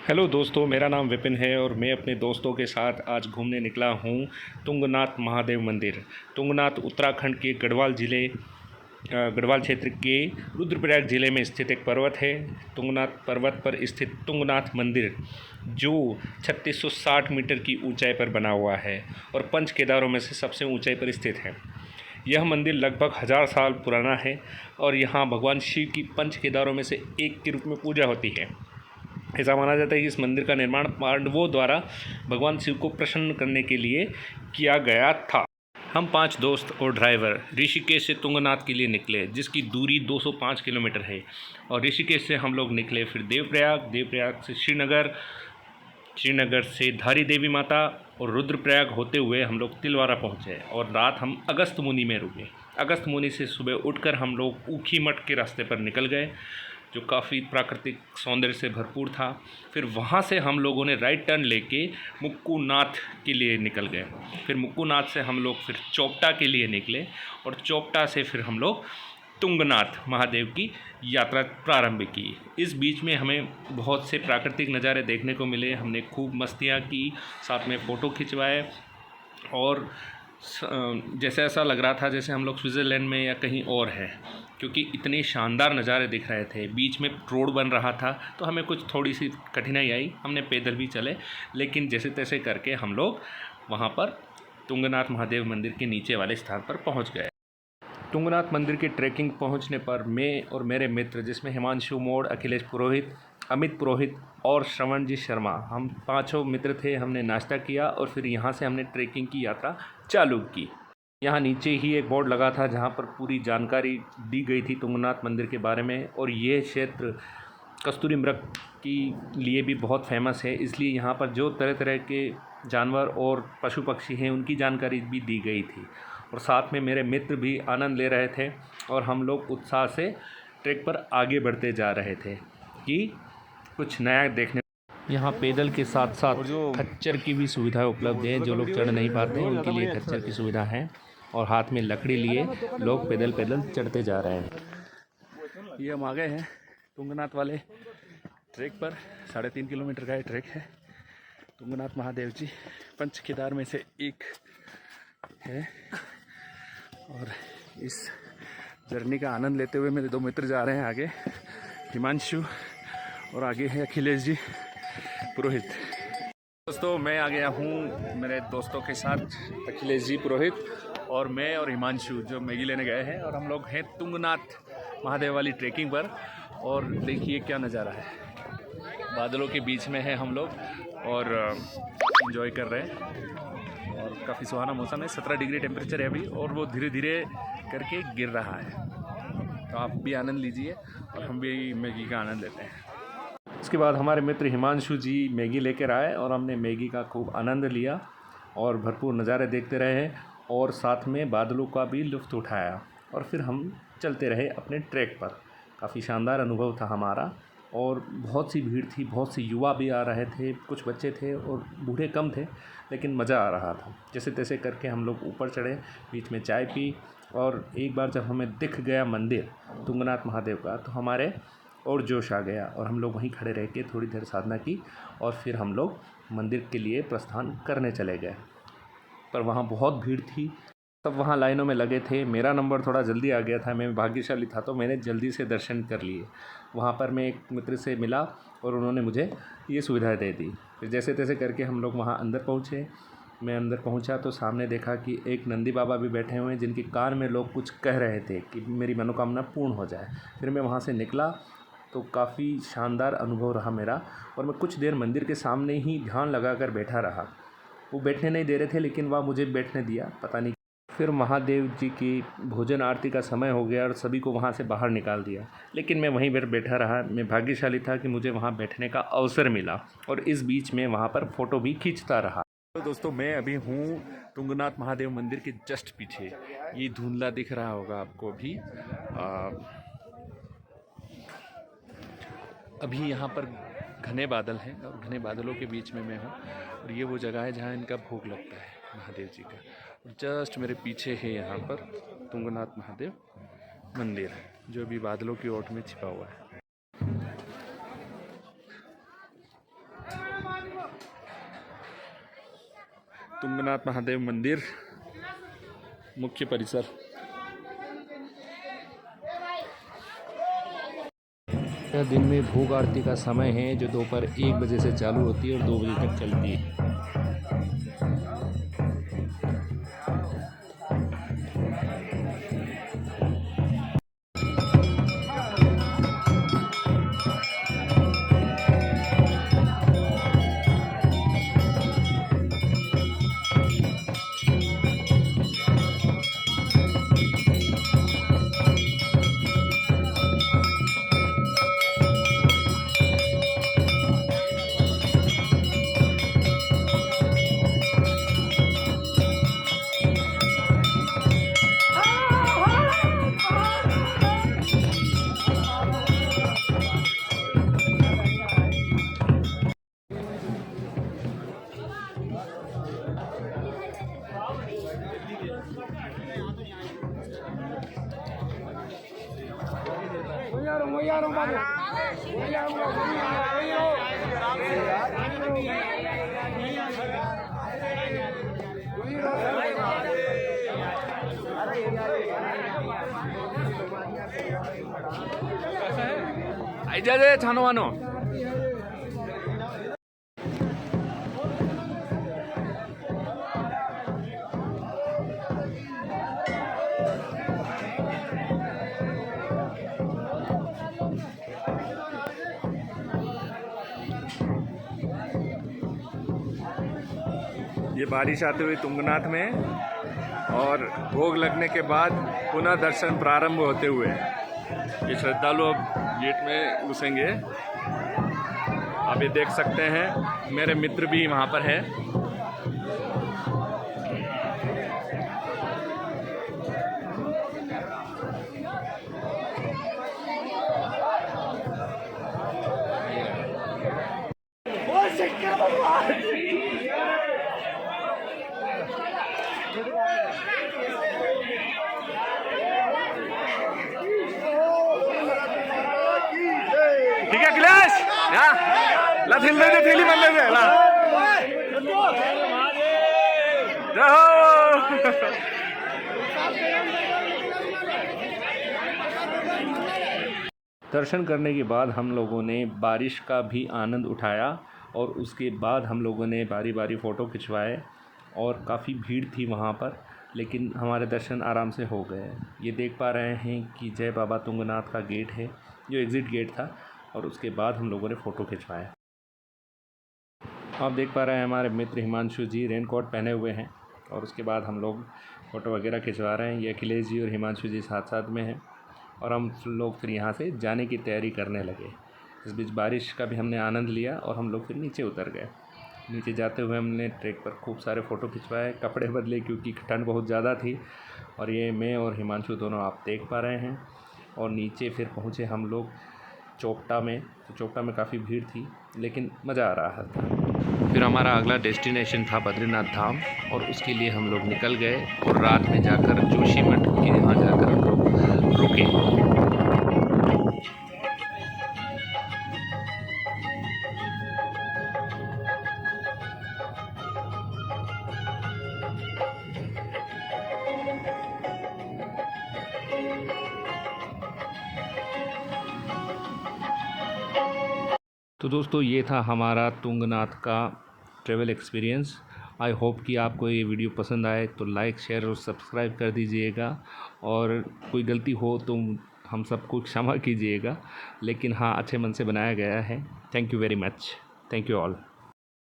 Hello दोस्तों, मेरा नाम विपिन है और मैं अपने दोस्तों के साथ आज घूमने निकला हूँ तुंगनाथ महादेव मंदिर। तुंगनाथ उत्तराखंड के गढ़वाल क्षेत्र के रुद्रप्रयाग ज़िले में स्थित एक पर्वत है। तुंगनाथ पर्वत पर स्थित तुंगनाथ मंदिर जो 3660 मीटर की ऊंचाई पर बना हुआ है और पंच केदारों में से सबसे ऊंचाई पर स्थित है। यह मंदिर लगभग 1000 साल पुराना है और यहाँ भगवान शिव की पंच केदारों में से एक के रूप में पूजा होती है। ऐसा माना जाता है कि इस मंदिर का निर्माण पांडवों द्वारा भगवान शिव को प्रसन्न करने के लिए किया गया था। हम 5 दोस्त और ड्राइवर ऋषिकेश से तुंगनाथ के लिए निकले, जिसकी दूरी 205 किलोमीटर है। और ऋषिकेश से हम लोग निकले फिर देवप्रयाग से श्रीनगर से धारी देवी माता और रुद्रप्रयाग होते हुए हम लोग तिलवारा पहुँचे और रात हम अगस्त मुनि में रुके। अगस्त मुनि से सुबह उठकर हम लोग ऊखीमठ के रास्ते पर निकल गए, जो काफ़ी प्राकृतिक सौंदर्य से भरपूर था। फिर वहाँ से हम लोगों ने राइट टर्न लेके मुक्कूनाथ के लिए निकल गए। फिर मुक्कूनाथ से हम लोग फिर चोपटा के लिए निकले और चोपटा से फिर हम लोग तुंगनाथ महादेव की यात्रा प्रारंभ की। इस बीच में हमें बहुत से प्राकृतिक नज़ारे देखने को मिले। हमने खूब मस्तियाँ की, साथ में फ़ोटो खिंचवाए और जैसे ऐसा लग रहा था जैसे हम लोग स्विट्ज़रलैंड में या कहीं और है, क्योंकि इतने शानदार नज़ारे दिख रहे थे। बीच में रोड बन रहा था तो हमें कुछ थोड़ी सी कठिनाई आई, हमने पैदल भी चले, लेकिन जैसे तैसे करके हम लोग वहाँ पर तुंगनाथ महादेव मंदिर के नीचे वाले स्थान पर पहुँच गए। तुंगनाथ मंदिर की ट्रैकिंग पहुंचने पर मैं और मेरे मित्र, जिसमें हिमांशु मोड़, अखिलेश पुरोहित, अमित पुरोहित और श्रवण जी शर्मा, हम पाँचों मित्र थे। हमने नाश्ता किया और फिर यहाँ से हमने ट्रैकिंग की यात्रा चालू की। यहाँ नीचे ही एक बोर्ड लगा था जहाँ पर पूरी जानकारी दी गई थी तुंगनाथ मंदिर के बारे में। और ये क्षेत्र कस्तूरी मृग के लिए भी बहुत फेमस है, इसलिए यहाँ पर जो तरह तरह के जानवर और पशु पक्षी हैं उनकी जानकारी भी दी गई थी। और साथ में मेरे मित्र भी आनंद ले रहे थे और हम लोग उत्साह से ट्रैक पर आगे बढ़ते जा रहे थे कि कुछ नया देखने। यहाँ पैदल के साथ साथ खच्चर की भी सुविधा उपलब्ध है। जो लोग चढ़ नहीं पाते उनके लिए खच्चर की सुविधा है और हाथ में लकड़ी लिए लोग पैदल पैदल चढ़ते जा रहे हैं। ये हम आ गए हैं तुंगनाथ वाले ट्रैक पर। 3.5 किलोमीटर का ये ट्रैक है। तुंगनाथ महादेव जी पंच केदार में से एक है और इस जर्नी का आनंद लेते हुए मेरे 2 मित्र जा रहे हैं आगे, हिमांशु और आगे है अखिलेश जी पुरोहित। दोस्तों, मैं आ गया हूँ मेरे दोस्तों के साथ, अखिलेश जी पुरोहित और मैं और हिमांशु, जो मैगी लेने गए हैं। और हम लोग हैं तुंगनाथ महादेव वाली ट्रैकिंग पर। और देखिए क्या नज़ारा है, बादलों के बीच में है हम लोग और एंजॉय कर रहे हैं। और काफ़ी सुहाना मौसम है, 17 डिग्री टेम्परेचर है अभी और वो धीरे धीरे करके गिर रहा है। तो आप भी आनंद लीजिए और हम भी मैगी का आनंद लेते हैं। उसके बाद हमारे मित्र हिमांशु जी मैगी लेकर आए और हमने मैगी का खूब आनंद लिया और भरपूर नज़ारे देखते रहे और साथ में बादलों का भी लुत्फ़ उठाया। और फिर हम चलते रहे अपने ट्रैक पर। काफ़ी शानदार अनुभव था हमारा और बहुत सी भीड़ थी, बहुत से युवा भी आ रहे थे, कुछ बच्चे थे और बूढ़े कम थे, लेकिन मज़ा आ रहा था। जैसे तैसे करके हम लोग ऊपर चढ़े, बीच में चाय पी और एक बार जब हमें दिख गया मंदिर तुंगनाथ महादेव का तो हमारे और जोश आ गया और हम लोग वहीं खड़े रह के थोड़ी देर साधना की और फिर हम लोग मंदिर के लिए प्रस्थान करने चले गए। पर वहाँ बहुत भीड़ थी, सब वहाँ लाइनों में लगे थे। मेरा नंबर थोड़ा जल्दी आ गया था, मैं भाग्यशाली था तो मैंने जल्दी से दर्शन कर लिए। वहाँ पर मैं एक मित्र से मिला और उन्होंने मुझे ये सुविधा दे दी। फिर जैसे तैसे करके हम लोग वहाँ अंदर पहुँचे। मैं अंदर पहुँचा तो सामने देखा कि एक नंदी बाबा भी बैठे हुए हैं, जिनके कान में लोग कुछ कह रहे थे कि मेरी मनोकामना पूर्ण हो जाए। फिर मैं वहाँ से निकला तो काफ़ी शानदार अनुभव रहा मेरा और मैं कुछ देर मंदिर के सामने ही ध्यान लगाकर बैठा रहा। वो बैठने नहीं दे रहे थे लेकिन वह मुझे बैठने दिया, पता नहीं। फिर महादेव जी की भोजन आरती का समय हो गया और सभी को वहाँ से बाहर निकाल दिया, लेकिन मैं वहीं पर बैठा रहा। मैं भाग्यशाली था कि मुझे वहाँ बैठने का अवसर मिला और इस बीच में वहाँ पर फ़ोटो भी खींचता रहा। तो दोस्तों, मैं अभी हूँ तुंगनाथ महादेव मंदिर के जस्ट पीछे। ये धुंधला दिख रहा होगा आपको भी। अभी यहाँ पर घने बादल हैं और घने बादलों के बीच में मैं हूँ और ये वो जगह है जहाँ इनका भोग लगता है महादेव जी का। और जस्ट मेरे पीछे है यहाँ पर तुंगनाथ महादेव मंदिर, जो भी बादलों की ओट में छिपा हुआ है। तुंगनाथ महादेव मंदिर मुख्य परिसर। यह दिन में भोग आरती का समय है जो दोपहर 1 बजे से चालू होती है और 2 बजे तक चलती है। आइजा छानो वानो ये बारिश आते हुए तुंगनाथ में और भोग लगने के बाद पुनः दर्शन प्रारंभ होते हुए ये श्रद्धालु अब गेट में घुसेंगे। आप ये देख सकते हैं मेरे मित्र भी वहाँ पर है। ठीक है अखिलेश ला थैली दे थैली बन ले ला दर्शन करने के बाद हम लोगों ने बारिश का भी आनंद उठाया और उसके बाद हम लोगों ने बारी बारी फ़ोटो खिंचवाए और काफ़ी भीड़ थी वहाँ पर, लेकिन हमारे दर्शन आराम से हो गए। ये देख पा रहे हैं कि जय बाबा तुंगनाथ का गेट है जो एग्ज़िट गेट था और उसके बाद हम लोगों ने फ़ोटो खिंचवाया। आप देख पा रहे हैं हमारे मित्र हिमांशु जी रेनकोट पहने हुए हैं और उसके बाद हम लोग फ़ोटो वगैरह खिंचवा रहे हैं। ये अखिलेश जी और हिमांशु जी साथ साथ में हैं और हम लोग फिर यहाँ से जाने की तैयारी करने लगे। इस बीच बारिश का भी हमने आनंद लिया और हम लोग फिर नीचे उतर गए। नीचे जाते हुए हमने ट्रैक पर खूब सारे फ़ोटो खिंचवाए, कपड़े बदले क्योंकि ठंड बहुत ज़्यादा थी। और ये मैं और हिमांशु दोनों आप देख पा रहे हैं। और नीचे फिर पहुँचे हम लोग चोपटा में। तो चोपटा में काफ़ी भीड़ थी लेकिन मज़ा आ रहा था। फिर हमारा अगला डेस्टिनेशन था बद्रीनाथ धाम और उसके लिए हम लोग निकल गए और रात में जाकर जोशीमठ के यहाँ जाकर हम लोग रुके। तो दोस्तों ये था हमारा तुंगनाथ का ट्रैवल एक्सपीरियंस। आई होप कि आपको ये वीडियो पसंद आए तो लाइक शेयर और सब्सक्राइब कर दीजिएगा और कोई गलती हो तो हम सबको क्षमा कीजिएगा, लेकिन हाँ अच्छे मन से बनाया गया है। Thank you very much. Thank you all.